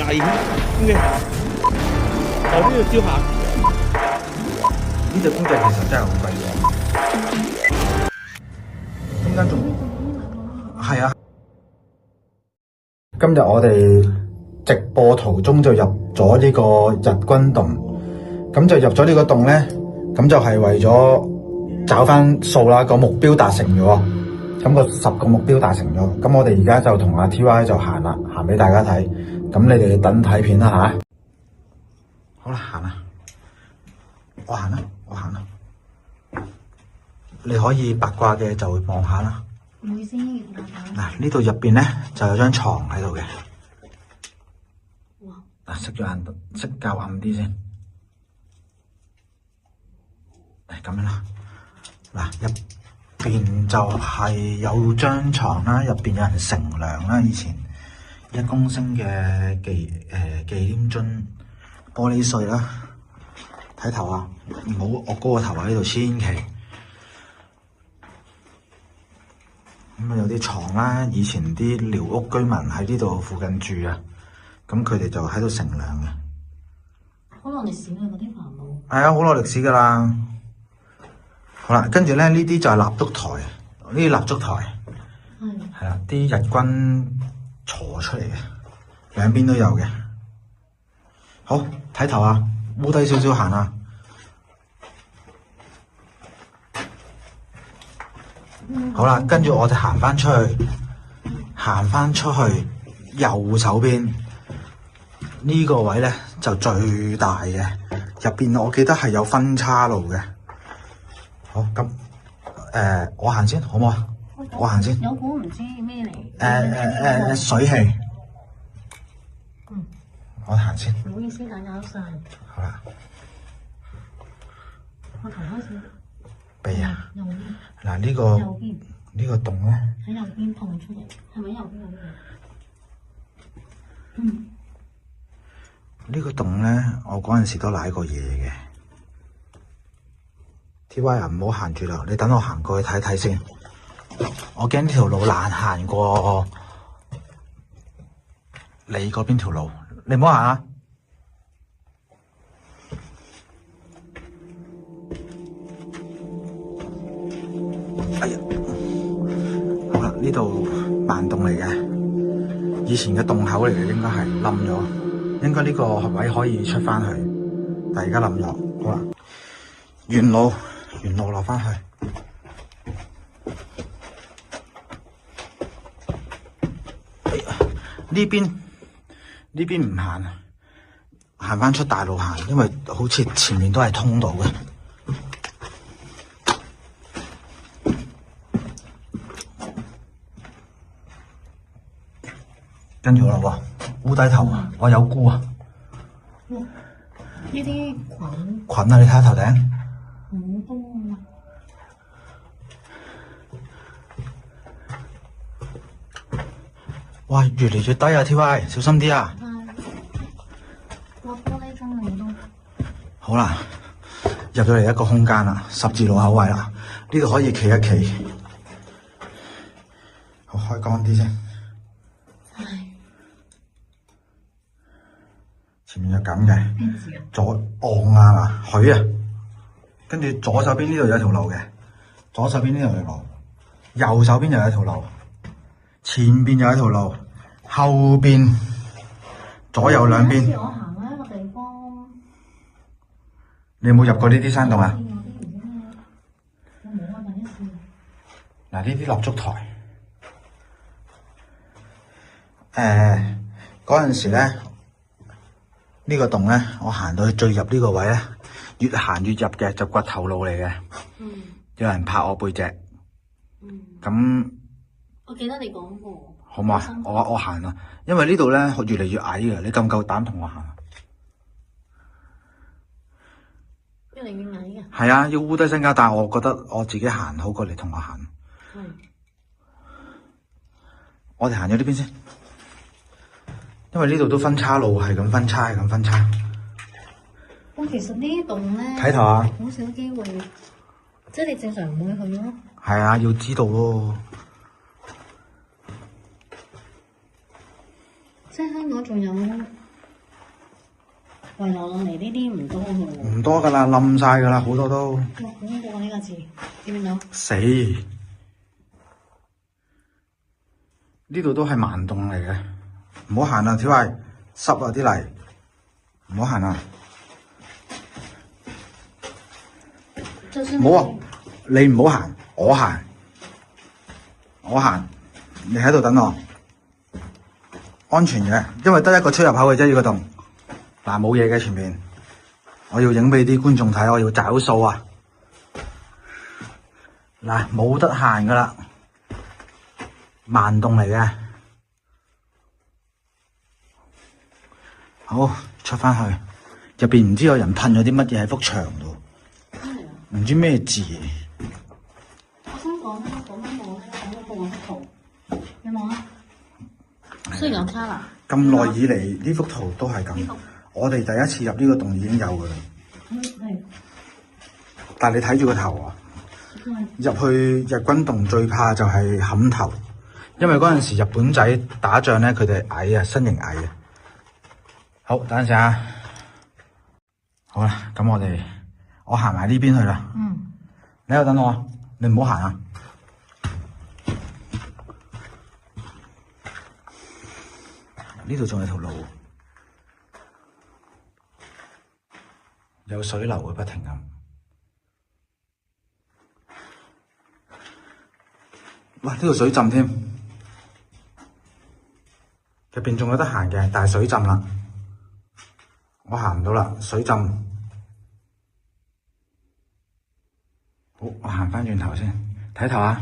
危險嘅。由呢度燒下。呢隻公仔其實真係好貴嘅，中間仲係啊！今日我哋直播途中就入咗呢個日軍洞，咁就入咗呢個洞咧，咁就係為咗找翻數啦，個目標達成咗，咁個10個目標達成咗，咁我哋而家就同阿 TY 就行啦，行俾大家睇，咁你哋等睇片啦吓。好啦，行啦，我行啦。你可以八卦嘅就望下啦。唔好意思，嗱，呢度入邊咧就有張床喺度嘅。哇！嗱，熄咗眼，熄較暗啲先。咁樣啦。嗱，入邊就係有張床啦，入邊有人乘涼啦，以前1公升嘅忌廉樽玻璃碎啦。睇頭啊，唔好我高個頭喺呢度，千祈。咁啊有啲床啦，以前啲寮屋居民喺呢度附近住啊，咁佢哋就喺度乘涼嘅。好耐歷史啦，嗰啲墳墓。係啊，好耐歷史噶啦。好啦，跟住咧呢啲就係蠟燭台，呢啲蠟燭台係啦，啲日軍鋤出嚟嘅，兩邊都有嘅。好，睇頭啊，烏低少少行啊。好啦，跟住我哋行翻出去，右手邊呢個位咧就最大嘅，入邊我記得係有分叉路嘅。好，咁我行先好唔好啊？我行先。有股唔知咩嚟？水氣。我行先。唔好意思，打攪晒。好啦。我頭開始。鼻啊！右邊。嗱右邊。呢個洞咧，喺右邊碰出嚟，係咪右邊嗰邊？呢個洞咧，我嗰陣時都舐過嘢嘅。TY 啊，唔好行住啦，你等我行過去睇睇先。我驚呢條路難行過你嗰邊條路，你唔好行啊！哎呀，好啦，呢度盲洞嚟嘅，以前嘅洞口嚟嘅，應該係冧咗，應該呢個位可以出翻去，但係而家冧咗。好啦，原路落翻去。哎呀，呢邊唔行啊，行翻出大路行，因為好似前面都係通道嘅。跟住我啦喎，烏低頭啊，我有菇啊。呢啲菌啊，你睇下頭頂。好多啊！哇，越嚟越低啊 ！TY， 小心啲啊！落玻璃樽嚟都。好啦，入咗嚟一個空間啦，十字路口位啦，呢度可以企一企。好，開乾啲先。前面有咁嘅，左岸啊嘛，許啊，跟住左手邊呢度有一條路嘅，左手邊呢度有條路，右手邊又有一條路，前邊有一條路，後邊左右兩邊。我行喺一個地方，你有冇入過呢啲山洞啊？我冇啊，第一次。嗱，呢啲蠟燭台，嗰陣時咧。呢個洞咧，我行到去最入呢個位咧，越行越入嘅就掘頭路嚟嘅。有人拍我背脊。咁我記得你講過。好嘛？我行啊，因為呢度咧越嚟越矮嘅，你夠唔夠膽同我行啊？越嚟越矮嘅。係啊，要烏低身家，但係我覺得我自己行好過你同我行。我哋行咗呢邊先。因為呢度都分叉路，係咁分叉。其實呢啲洞咧，睇頭啊，好少機會，即係你正常唔會去咯。係啊，要知道咯。即係香港仲有圍廊落嚟呢啲唔多嘅喎。唔多㗎啦，冧晒㗎啦，好多都。哇，好恐怖啊！呢個字見唔見到？死！呢度都係盲洞嚟嘅，唔好行啊！小慧，濕啊啲泥，唔好行啊！唔好啊！你唔好行，我行，我行，你喺度等我，安全嘅，因為得一個出入口嘅啫，呢個洞。嗱，冇嘢嘅前面，我要影俾啲觀眾睇，我要找數啊！嗱，冇得行噶啦，盲洞嚟嘅。好，出翻去，入邊唔知有人噴咗啲乜嘢喺幅牆度，唔知咩字。我想講咧，講翻我講嗰幅圖，你望啊，雖然有差啦。咁耐以嚟呢幅圖都係咁，我哋第一次入呢個洞已經有噶啦。係。但係你睇住個頭啊！入去日軍洞最怕就係冚頭，因為嗰陣時日本仔打仗咧，佢哋矮啊，身形矮啊。好，等陣先啊。好啦，咁我行埋呢邊去啦。嗯。你喺度等我啊，你唔好行啊。呢度仲有條路，有水流嘅，不停咁。哇！呢度水浸添，入邊仲有得行嘅，但係水浸啦，我行唔到啦，水浸。好，我行返轉頭先，睇頭啊！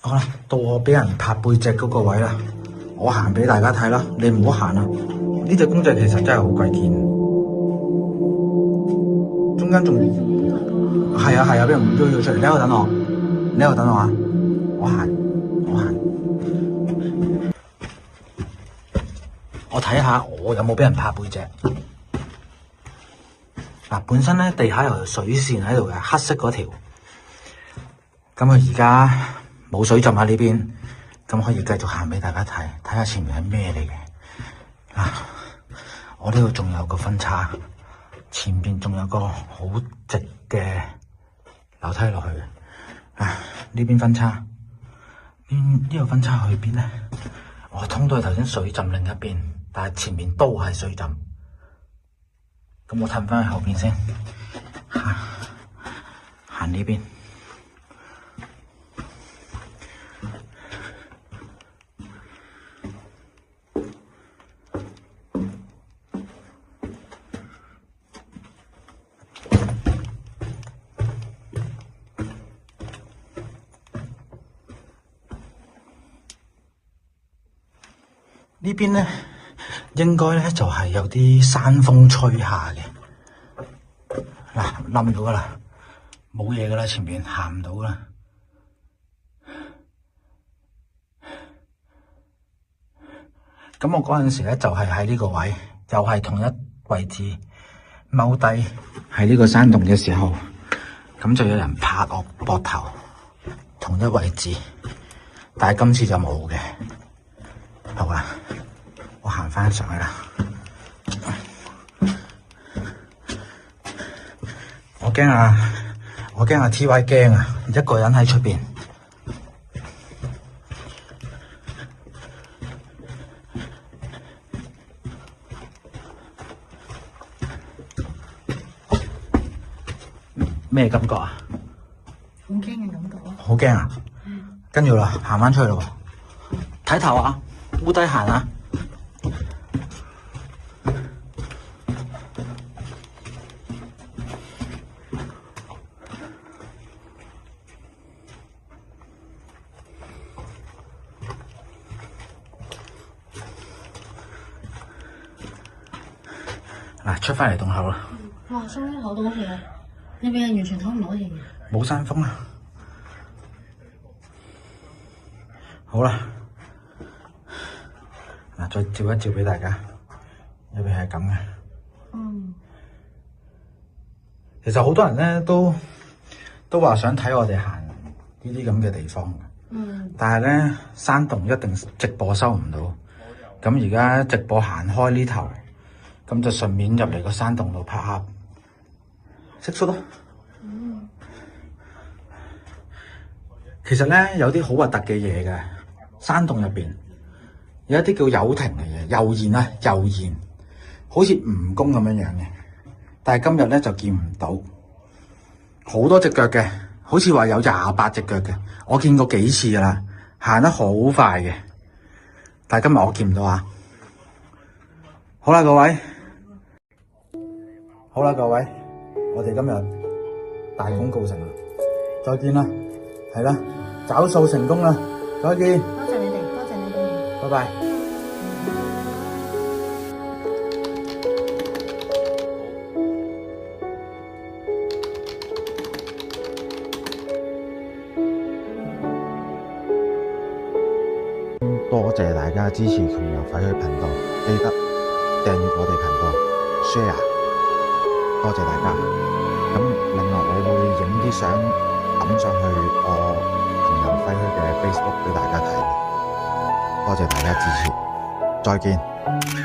好啦，到我俾人拍背脊嗰個位啦，我行俾大家睇啦，你唔好行啦。呢隻公仔其實真係好鬼堅。中間仲係啊，俾人喐咗出嚟，你喺度等我，你喺度等我啊！我行，我睇下我有冇俾人拍背脊。嗱，本身咧地下有條水線喺度嘅，黑色嗰條。咁佢而家冇水浸喺呢邊，咁可以繼續行俾大家睇，睇下前面係咩嚟嘅。嗱，我呢度仲有個分叉。前邊仲有個好直嘅樓梯落去嘅，呢邊分叉，呢個分叉去邊咧？我通到去頭先水浸另一邊，但係前面都係水浸，咁我褪翻去後邊先，行呢邊。呢邊咧，應該咧就係有啲山風吹下嘅。嗱，冧咗噶啦，冇嘢噶啦，前面行唔到噶啦。咁我嗰陣時咧就係喺呢個位，又係同一位置踎低喺呢個山洞嘅時候，咁就有人拍我膊頭，同一位置，但係今次就冇嘅。好啦，我行翻上去啦。我驚啊 TY 驚啊，一個人喺出邊。咩感覺啊？好驚嘅感覺啊！好驚啊！跟住啦，行翻出去咯喎，睇頭啊！烏低行啊！嗱，出翻嚟洞口啦！哇，終於唞到氣啦！呢邊係完全唞唔到氣嘅。冇山風啊！好啦。嗱，再照一照俾大家，入邊係咁嘅。嗯。其實好多人咧都話想睇我哋行呢啲咁嘅地方嘅。但係咧山洞一定直播收唔到，咁而家直播行開呢頭，咁就順便入嚟個山洞度拍下蟋蟀咯。其實咧有啲好核突嘅嘢嘅，山洞入邊有一啲叫有亭嘅嘢，油鹽啊油鹽，好似蜈蚣咁樣樣嘅，但係今日咧就見唔到，好多隻腳嘅，好似話有28隻腳嘅，我見過幾次噶啦，行得好快嘅，但係今日我見唔到啊！好啦，各位，我哋今日大功告成啦，再見啦，係啦，找數成功啦，再見，多謝你哋，拜拜。多謝大家支持窮遊廢墟頻道，記得訂閱我哋頻道 ，share， 多謝大家。咁另外我會影啲相抌上去我窮遊廢墟嘅 Facebook 俾大家睇。多謝大家支持，再見。